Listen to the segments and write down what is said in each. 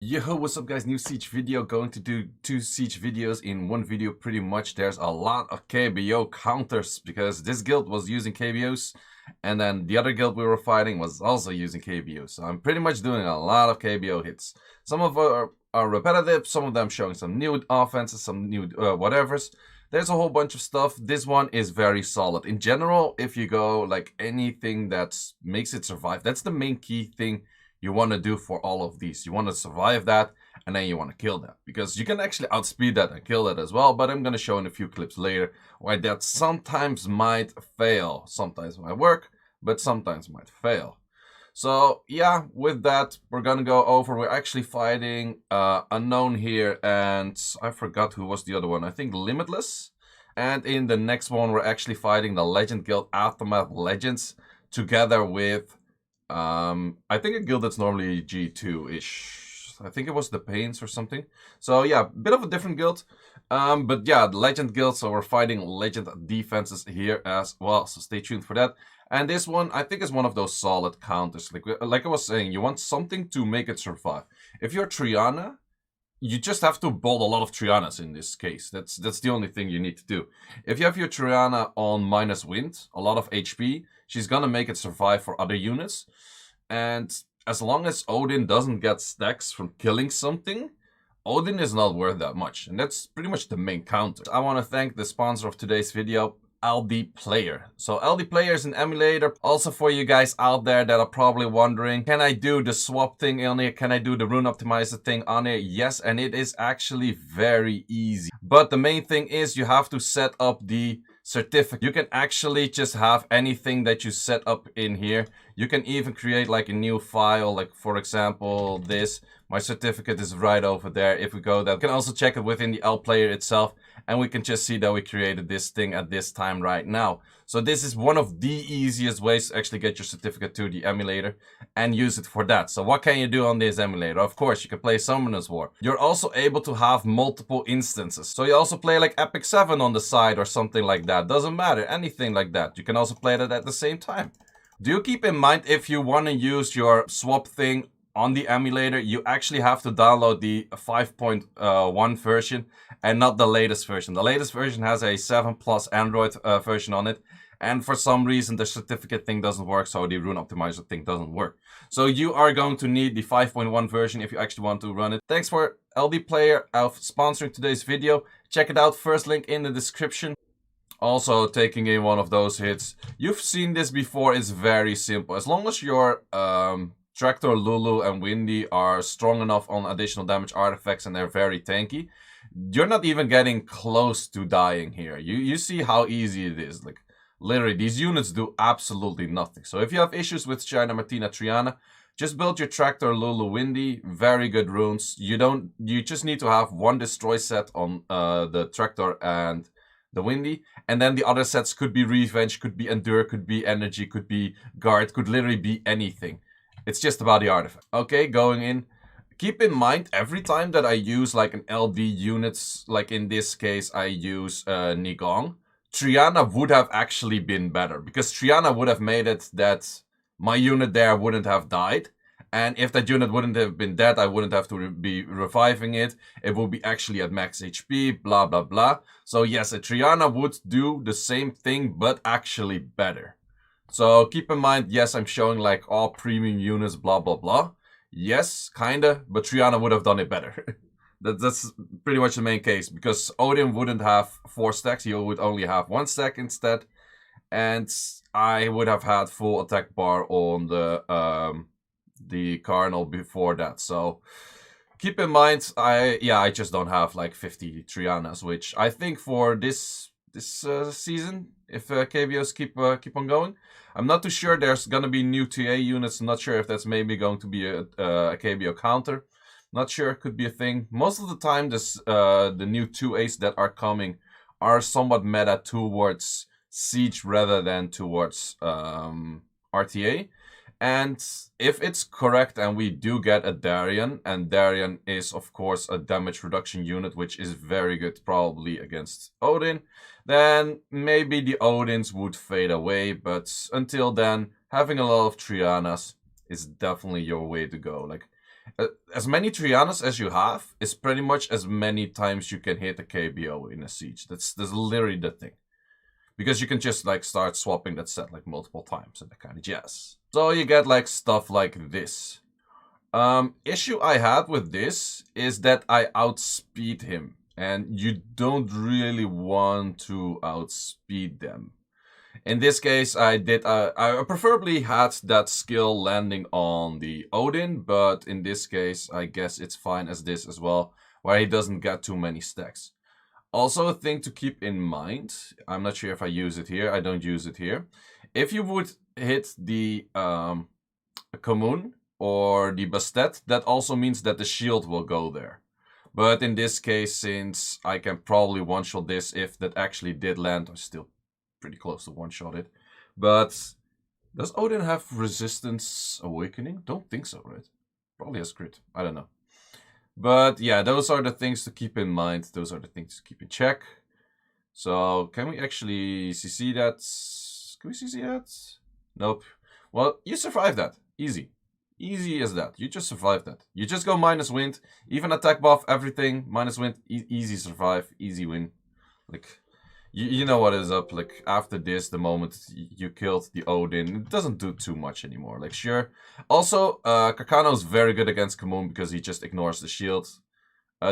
Yo, what's up guys, new Siege video, going to do 2 Siege videos in one video pretty much. There's a lot of KBO counters because this guild was using KBOs and then the other guild we were fighting was also using KBOs. So I'm pretty much doing a lot of KBO hits. Some of are repetitive, some of them showing some new offenses, some new whatevers. There's a whole bunch of stuff. This one is very solid. In general, if you go like anything that makes it survive, that's the main key thing you want to do for all of these. You want to survive that, and then you want to kill that. Because you can actually outspeed that and kill that as well, but I'm going to show in a few clips later why that sometimes might fail. Sometimes might work, but sometimes might fail. So yeah, with that, we're going to go over. We're actually fighting Unknown here, and I forgot who was the other one. I think Limitless. And in the next one, we're actually fighting the Legend Guild Aftermath Legends together with I think a guild that's normally G2-ish. I think it was the Pains or something. So yeah, bit of a different guild. But yeah, the Legend Guild, so we're fighting Legend defenses here as well. So stay tuned for that. And this one, I think, is one of those solid counters. Like I was saying, you want something to make it survive. If you're Triana, you just have to bolt a lot of Trianas in this case. That's the only thing you need to do. If you have your Triana on minus wind, a lot of HP, she's gonna make it survive for other units. And as long as Odin doesn't get stacks from killing something, Odin is not worth that much. And that's pretty much the main counter. I want to thank the sponsor of today's video, LD Player. So LD Player is an emulator. Also for you guys out there that are probably wondering, can I do the swap thing on here? Can I do the rune optimizer thing on here? Yes, and it is actually very easy. But the main thing is you have to set up the certificate. You can actually just have anything that you set up in here. You can even create like a new file, like for example this. My certificate is right over there. If we go there, we can also check it within the L player itself, and we can just see that we created this thing at this time right now. So this is one of the easiest ways to actually get your certificate to the emulator and use it for that. So what can you do on this emulator? Of course, you can play Summoner's War. You're also able to have multiple instances. So you also play like Epic 7 on the side or something like that. Doesn't matter, anything like that. You can also play that at the same time. Do keep in mind, if you want to use your swap thing on the emulator, you actually have to download the 5.1 version and not the latest version. The latest version has a 7 plus Android version on it. And for some reason, the certificate thing doesn't work, so the rune optimizer thing doesn't work. So you are going to need the 5.1 version if you actually want to run it. Thanks for LD Player of sponsoring today's video. Check it out, first link in the description. Also, taking in one of those hits. You've seen this before, it's very simple. As long as your Tractor, Lulu, and Windy are strong enough on additional damage artifacts and they're very tanky, you're not even getting close to dying here. You see how easy it is. Like, literally, these units do absolutely nothing. So if you have issues with China, Martina, Triana, just build your Tractor, Lulu, Windy. Very good runes. You just need to have one destroy set on the Tractor and the Windy, and then the other sets could be Revenge, could be Endure, could be Energy, could be Guard, could literally be anything. It's just about the artifact. Okay, going in. Keep in mind, every time that I use like an LD units, like in this case I use Nigong, Triana would have actually been better, because Triana would have made it that my unit there wouldn't have died. And if that unit wouldn't have been dead, I wouldn't have to be reviving it. It would be actually at max HP, blah, blah, blah. So yes, a Triana would do the same thing, but actually better. So keep in mind, yes, I'm showing like all premium units, blah, blah, blah. Yes, kinda, but Triana would have done it better. That's pretty much the main case, because Odin wouldn't have 4 stacks, he would only have 1 stack instead. And I would have had full attack bar on the Cardinal before that. So keep in mind, I just don't have like 50 Trianas, which I think for this season, if KBOs keep on going, I'm not too sure. There's gonna be new TA units. I'm not sure if that's maybe going to be a KBO counter. Not sure, could be a thing. Most of the time, the new 2As that are coming are somewhat meta towards Siege rather than towards RTA. And if it's correct and we do get a Darien, and Darien is of course a damage reduction unit, which is very good probably against Odin, then maybe the Odins would fade away. But until then, having a lot of Trianas is definitely your way to go. Like, As many Trianas as you have is pretty much as many times you can hit a KBO in a siege. That's literally the thing. Because you can just like start swapping that set like multiple times and that kind of jazz. So you get like stuff like this. Issue I had with this is that I outspeed him. And you don't really want to outspeed them. In this case, I preferably had that skill landing on the Odin, but in this case, I guess it's fine as this as well, where he doesn't get too many stacks. Also, a thing to keep in mind, I'm not sure if I use it here, I don't use it here. If you would hit the Commune or the Bastet, that also means that the shield will go there. But in this case, since I can probably one-shot this if that actually did land, I'm still pretty close to one-shot it. But does Odin have resistance awakening? Don't think so, right? Probably has crit. I don't know. But yeah, those are the things to keep in mind. Those are the things to keep in check. So can we actually CC that? Can we CC that? Nope. Well, you survived that. Easy. Easy as that. You just survived that. You just go minus wind. Even attack buff, everything. Minus wind. Easy survive. Easy win. Like, you know what is up. Like, after this, the moment you killed the Odin, it doesn't do too much anymore. Like, sure. Also, Kakano is very good against Commune because he just ignores the shield.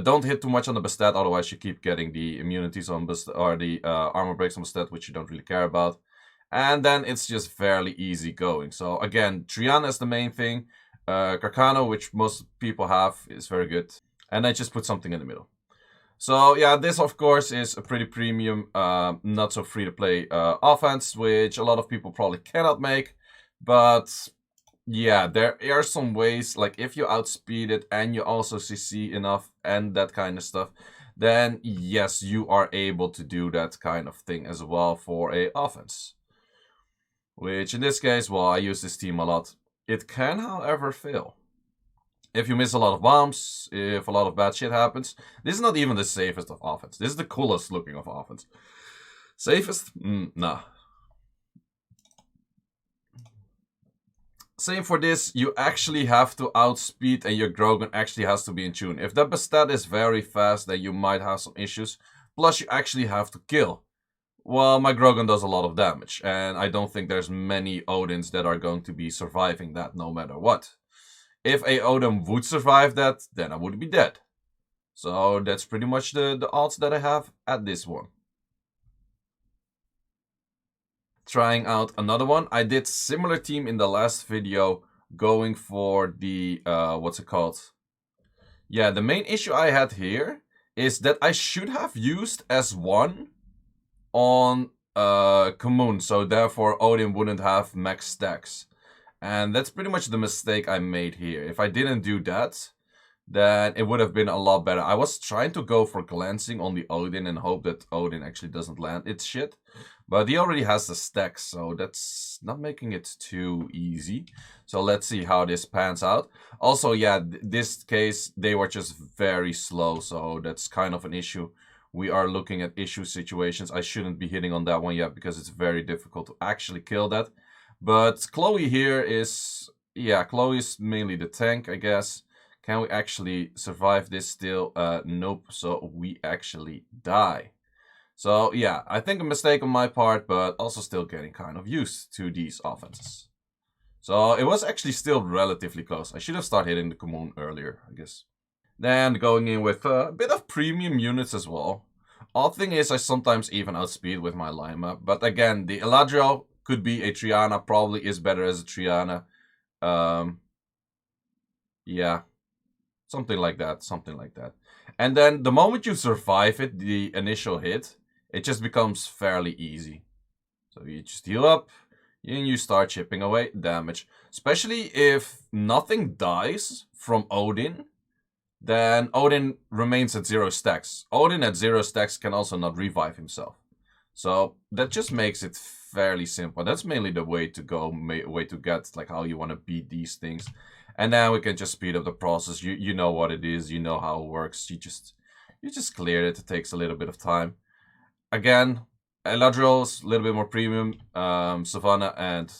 Don't hit too much on the Bastet, otherwise you keep getting the immunities on Bastet, or the armor breaks on Bastet, which you don't really care about. And then it's just fairly easy going. So again, Triana is the main thing. Kakano, which most people have, is very good. And I just put something in the middle. So yeah, this of course is a pretty premium, not so free to play offense, which a lot of people probably cannot make. But yeah, there are some ways, like if you outspeed it and you also CC enough and that kind of stuff, then yes, you are able to do that kind of thing as well for a offense. Which in this case, well, I use this team a lot. It can, however, fail. If you miss a lot of bombs, if a lot of bad shit happens, this is not even the safest of offense. This is the coolest looking of offense. Safest? Nah. Same for this, you actually have to outspeed and your Grogan actually has to be in tune. If that Bastet is very fast, then you might have some issues. Plus, you actually have to kill. Well, my Grogan does a lot of damage, and I don't think there's many Odins that are going to be surviving that no matter what. If a Odin would survive that, then I would be dead. So that's pretty much the odds that I have at this one. Trying out another one. I did similar team in the last video, going for the, what's it called? Yeah, the main issue I had here is that I should have used S1 on Commune, so therefore Odin wouldn't have max stacks. And that's pretty much the mistake I made here. If I didn't do that, then it would have been a lot better. I was trying to go for glancing on the Odin and hope that Odin actually doesn't land its shit. But he already has the stacks, so that's not making it too easy. So let's see how this pans out. Also, yeah, this case, they were just very slow, so that's kind of an issue. We are looking at issue situations. I shouldn't be hitting on that one yet because it's very difficult to actually kill that. But Chloe here is... yeah, Chloe is mainly the tank, I guess. Can we actually survive this still? Nope, so we actually die. So yeah, I think a mistake on my part, but also still getting kind of used to these offenses. So it was actually still relatively close. I should have started hitting the Commune earlier, I guess. Then going in with a bit of premium units as well. Odd thing is I sometimes even outspeed with my lineup. But again, the Eladriel could be a Triana, probably is better as a Triana. Yeah, something like that, something like that. And then the moment you survive it, the initial hit, it just becomes fairly easy. So you just heal up and you start chipping away damage. Especially if nothing dies from Odin, then Odin remains at 0 stacks. Odin at 0 stacks can also not revive himself. So that just makes it fairly simple. That's mainly the way to go, way to get like how you want to beat these things. And then we can just speed up the process. You know what it is, you know how it works. You just clear it. It takes a little bit of time. Again, Eladriel is a little bit more premium, Savannah and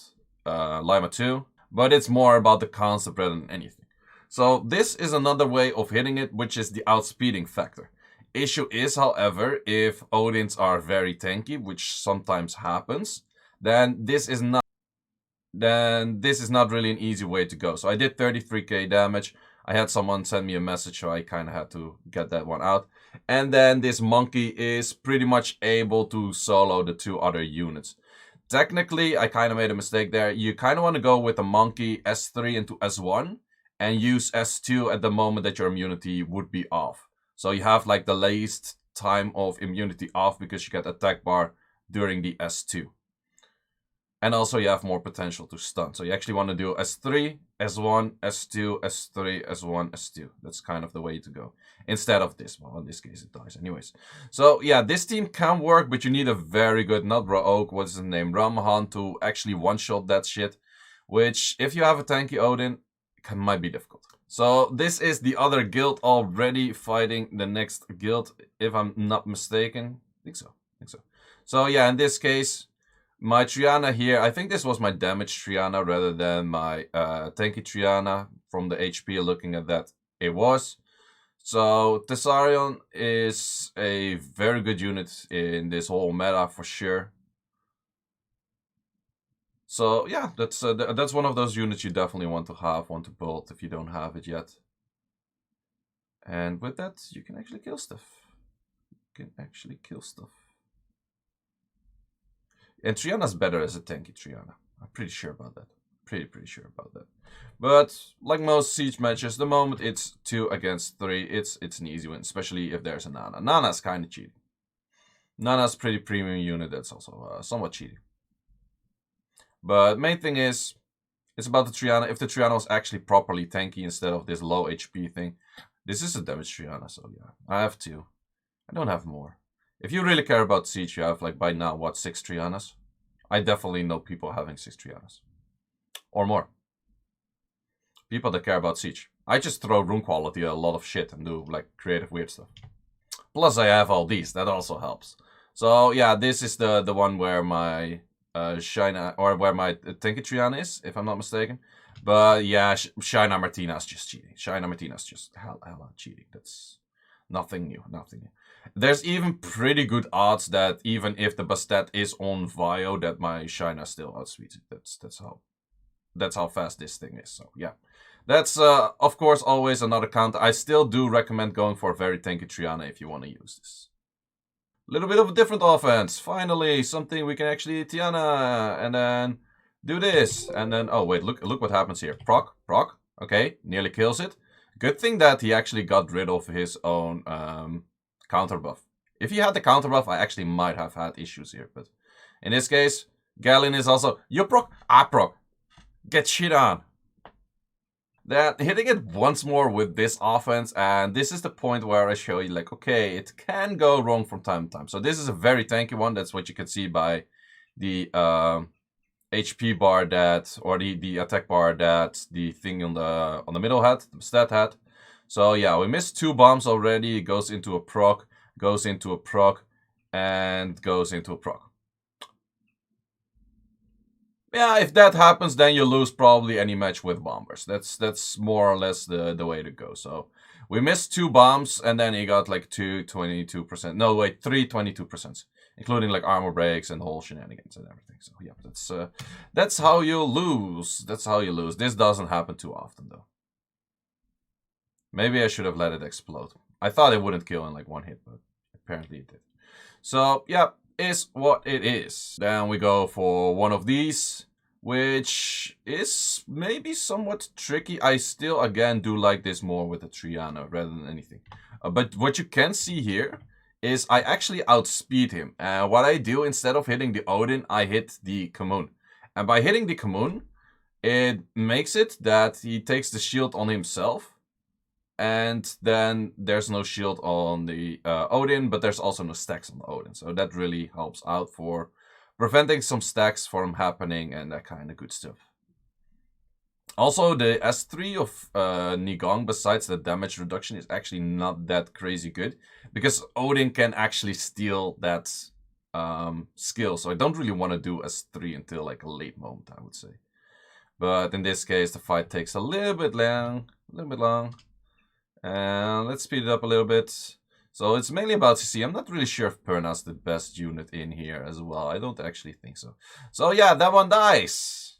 Lima too. But it's more about the concept rather than anything. So this is another way of hitting it, which is the outspeeding factor. Issue is, however, if Odins are very tanky, which sometimes happens, then this is not really an easy way to go. So I did 33k damage. I had someone send me a message, so I kind of had to get that one out. And then this monkey is pretty much able to solo the 2 other units. Technically, I kind of made a mistake there. You kind of want to go with the monkey S3 into S1 and use S2 at the moment that your immunity would be off. So you have like the least time of immunity off because you get attack bar during the S2. And also you have more potential to stun. So you actually want to do S3, S1, S2, S3, S1, S2. That's kind of the way to go. Instead of this. Well, in this case it dies anyways. So yeah, this team can work, but you need a very good, not Raoak, what's his name, Ramhan to actually one-shot that shit. Which, if you have a tanky Odin, might be difficult. So this is the other guild already fighting the next guild, if I'm not mistaken. I think so. So yeah, in this case, my Triana here, I think this was my damage Triana rather than my tanky Triana. From the HP, looking at that, it was. So Thessarion is a very good unit in this whole meta for sure. So yeah, that's one of those units you definitely want to build if you don't have it yet. And with that, you can actually kill stuff. And Triana's better as a tanky Triana. I'm pretty sure about that. Pretty sure about that. But like most siege matches, the moment it's 2 against 3, it's an easy win, especially if there's a Nana. Nana's kind of cheating. Nana's pretty premium unit that's also somewhat cheating. But main thing is, it's about the Triana. If the Triana was actually properly tanky instead of this low HP thing, this is a damage Triana, so yeah. I have 2. I don't have more. If you really care about Siege, you have, like, by now, what, 6 Trianas? I definitely know people having 6 Trianas. Or more. People that care about Siege. I just throw rune quality a lot of shit and do, like, creative weird stuff. Plus, I have all these. That also helps. So, yeah, this is the one where my Shaina, or where my tanky Triana is, if I'm not mistaken. But, yeah, Shaina Martina's just cheating. Shaina Martina's just hella cheating. That's nothing new. There's even pretty good odds that even if the Bastet is on Vio, that my Shaina still outspeeds it. That's how fast this thing is. So yeah, that's of course always another counter. I still do recommend going for a very tanky Triana if you want to use this. Little bit of a different offense. Finally, something we can actually Tiana and then do this and then oh wait, look what happens here. Proc. Okay, nearly kills it. Good thing that he actually got rid of his own counter buff. If he had the counter buff, I actually might have had issues here. But in this case, Galen is also, you proc, I proc. Get shit on. Then hitting it once more with this offense, and this is the point where I show you, like, okay, it can go wrong from time to time. So this is a very tanky one. That's what you can see by the HP bar that, or the attack bar that the thing on the middle had, the stat had. So yeah, we missed 2 bombs already. It goes into a proc, goes into a proc, and goes into a proc. Yeah, if that happens, then you lose probably any match with bombers. That's more or less the way to go. So we missed 2 bombs, and then he got like 22%. No, wait, 22%, including like armor breaks and the whole shenanigans and everything. So yeah, that's how you lose. This doesn't happen too often though. Maybe I should have let it explode. I thought it wouldn't kill in like 1 hit, but apparently it did. So yeah, is what it is. Then we go for one of these, which is maybe somewhat tricky. I still, again, do like this more with the Triana rather than anything. But what you can see here is I actually outspeed him. What I do, instead of hitting the Odin, I hit the Kamun. And by hitting the Kamun, it makes it that he takes the shield on himself. And then there's no shield on the Odin, but there's also no stacks on the Odin. So that really helps out for preventing some stacks from happening and that kind of good stuff. Also, the S3 of Nigong, besides the damage reduction, is actually not that crazy good. Because Odin can actually steal that skill. So I don't really want to do S3 until like a late moment, I would say. But in this case, the fight takes a little bit long. A little bit long. And let's speed it up a little bit. So it's mainly about CC. I'm not really sure if Perna's the best unit in here as well. I don't actually think so. So yeah, that one dies.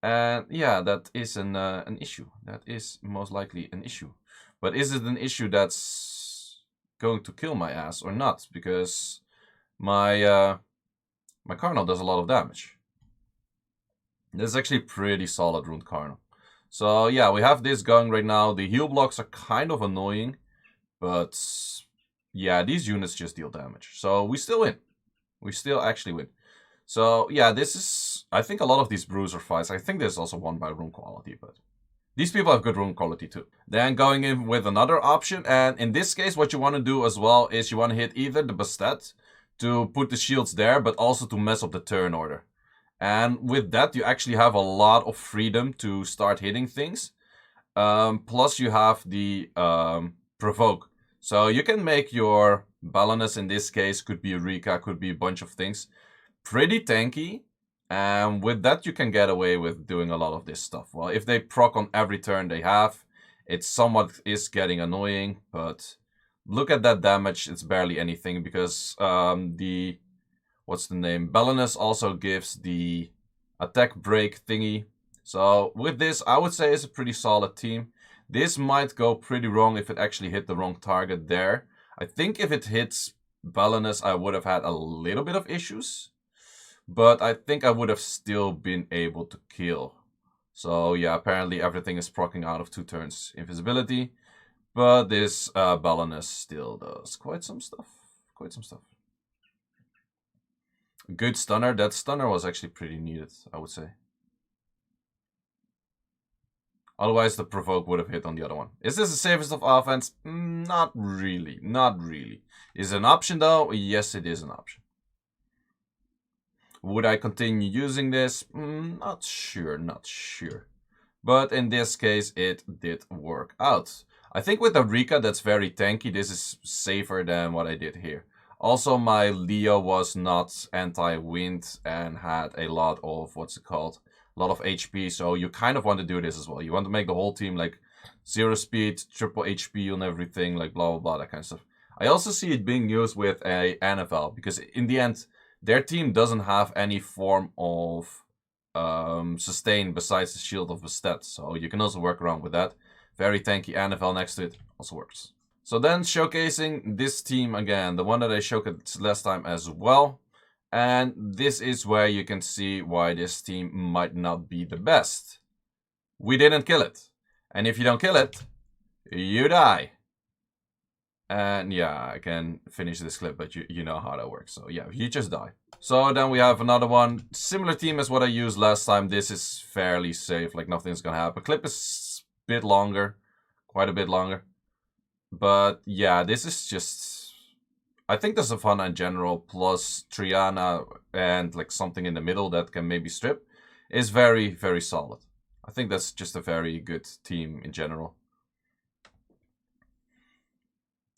And yeah, that is an issue. That is most likely an issue. But is it an issue that's going to kill my ass or not? Because my my Cardinal does a lot of damage. This is actually pretty solid Rune Cardinal. So yeah, we have this going right now. The heal blocks are kind of annoying, but yeah, these units just deal damage. So we still win. We still actually win. So yeah, this is, I think a lot of these bruiser fights, I think there's also won by rune quality, but these people have good rune quality too. Then going in with another option, and in this case what you want to do as well is you want to hit either the Bastet to put the shields there, but also to mess up the turn order. And with that, you actually have a lot of freedom to start hitting things. Plus, you have the provoke. So you can make your Balanus, in this case, could be Rika, could be a bunch of things, pretty tanky. And with that, you can get away with doing a lot of this stuff. Well, if they proc on every turn they have, it somewhat is getting annoying. But look at that damage, it's barely anything because the... what's the name? Balanus also gives the attack break thingy. So with this, I would say it's a pretty solid team. This might go pretty wrong if it actually hit the wrong target there. I think if it hits Balanus, I would have had a little bit of issues. But I think I would have still been able to kill. So yeah, apparently everything is proccing out of 2 turns invisibility. But this Balanus still does quite some stuff. Quite some stuff. Good stunner. That stunner was actually pretty needed, I would say. Otherwise, the provoke would have hit on the other one. Is this the safest of offense? Not really. Not really. Is it an option though? Yes, it is an option. Would I continue using this? Not sure. Not sure. But in this case, it did work out. I think with the Rika, that's very tanky. This is safer than what I did here. Also, my Leo was not anti-wind and had a lot of, what's it called? A lot of HP, so you kind of want to do this as well. You want to make the whole team like 0 speed, triple HP on everything, like blah, blah, blah, that kind of stuff. I also see it being used with a NFL, because in the end, their team doesn't have any form of sustain besides the Shield of Bastet, so you can also work around with that. Very tanky NFL next to it also works. So then showcasing this team again, the one that I showcased last time as well. And this is where you can see why this team might not be the best. We didn't kill it. And if you don't kill it, you die. And yeah, I can finish this clip, but you know how that works. So yeah, you just die. So then we have another one. Similar team as what I used last time. This is fairly safe, like nothing's gonna happen. Clip is a bit longer, quite a bit longer. But yeah, this is just... I think the Savannah in general, plus Triana and like something in the middle that can maybe strip, is very, very solid. I think that's just a very good team in general.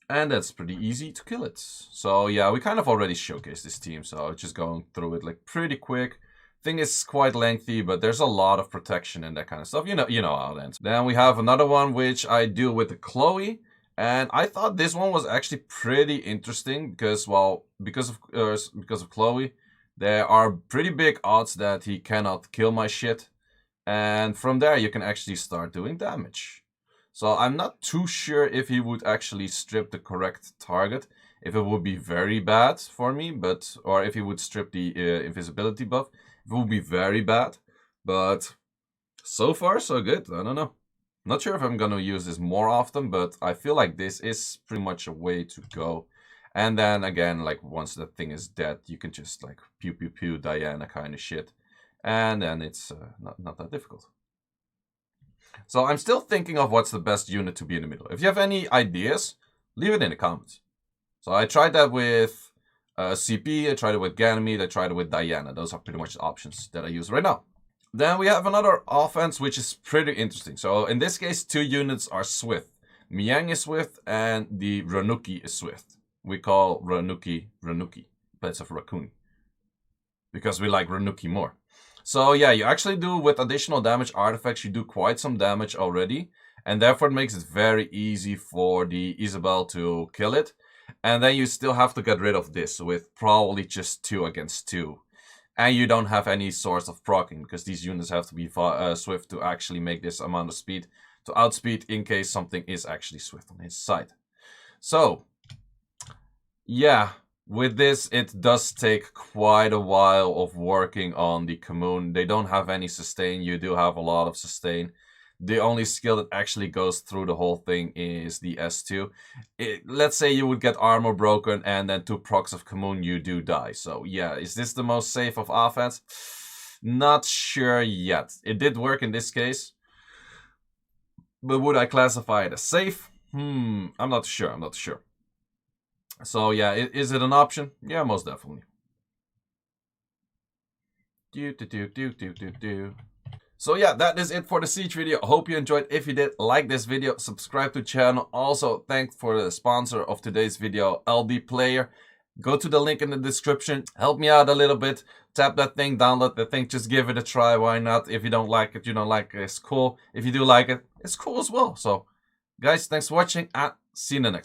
And that's pretty easy to kill it. So yeah, we kind of already showcased this team, so just going through it like pretty quick. Thing is quite lengthy, but there's a lot of protection and that kind of stuff. You know how it ends. Then we have another one which I do with the Chloe. And I thought this one was actually pretty interesting because, well, because of Chloe, there are pretty big odds that he cannot kill my shit. And from there, you can actually start doing damage. So I'm not too sure if he would actually strip the correct target. If it would be very bad for me, or if he would strip the invisibility buff, it would be very bad. But so far, so good. I don't know. Not sure if I'm gonna use this more often, but I feel like this is pretty much a way to go. And then again, like once the thing is dead, you can just like pew pew pew Diana kind of shit. And then it's not that difficult. So I'm still thinking of what's the best unit to be in the middle. If you have any ideas, leave it in the comments. So I tried that with CP, I tried it with Ganymede, I tried it with Diana. Those are pretty much the options that I use right now. Then we have another offense which is pretty interesting. So in this case, 2 units are swift. Miang is swift and the Ranuki is swift. We call Ranuki, but it's a raccoon. Because we like Ranuki more. So yeah, you actually do with additional damage artifacts, you do quite some damage already. and therefore it makes it very easy for the Isabel to kill it. And then you still have to get rid of this with probably just 2 against 2. And you don't have any source of proccing, because these units have to be swift to actually make this amount of speed to outspeed in case something is actually swift on his side. So, yeah, with this, it does take quite a while of working on the commune. They don't have any sustain. You do have a lot of sustain. The only skill that actually goes through the whole thing is the S2. Let's say you would get armor broken and then 2 procs of commune, you do die. So yeah, is this the most safe of offense? Not sure yet. It did work in this case. But would I classify it as safe? I'm not sure. So yeah, is it an option? Yeah, most definitely. So yeah, that is it for the Siege video. Hope you enjoyed. If you did, like this video, subscribe to the channel. Also, thanks for the sponsor of today's video, LB Player. Go to the link in the description. Help me out a little bit. Tap that thing, download the thing, just give it a try. Why not? If you don't like it, you don't like it. It's cool. If you do like it, it's cool as well. So, guys, thanks for watching and see you in the next